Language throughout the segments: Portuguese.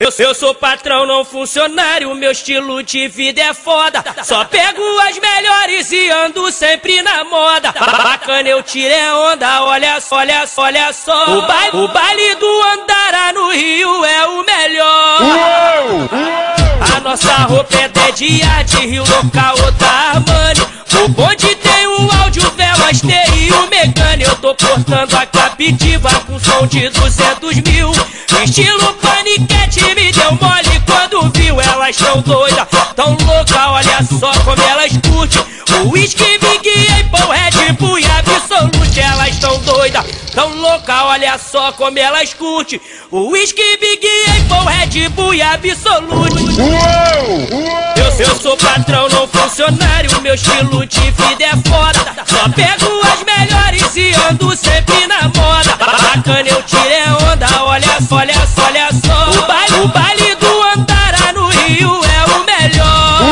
Eu sou patrão, não funcionário, meu estilo de vida é foda. Só pego as melhores e ando sempre na moda. Bacana, eu tirei onda, olha só, olha só, olha só. O baile do Andara no Rio é o melhor. A nossa roupa é de arte, Rio local da Armani. O bonde tem o áudio, velas, TI e o Megane. Eu tô portando a Captiva com som de 200 mil. Estilo paniquete, me deu mole quando viu. Elas tão doidas, tão louca, olha só como elas curtem. O whisky, Big Apple, Red Bull e Absolute. Elas tão doidas, tão louca, olha só como elas curtem. O whisky, Big Apple, Red Bull e Absolute. Eu sou patrão, não funcionário, meu estilo de vida é foda. Só pego as melhores e ando sempre na moda. Bacana, eu tirei onda, olha só, olha só, olha só. O baile do Andara no Rio é o melhor.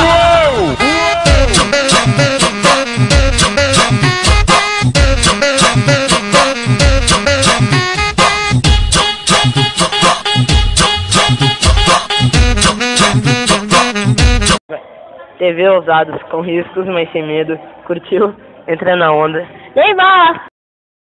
TV ousados, com riscos, mas sem medo. Curtiu? Entra na onda. Nem bala!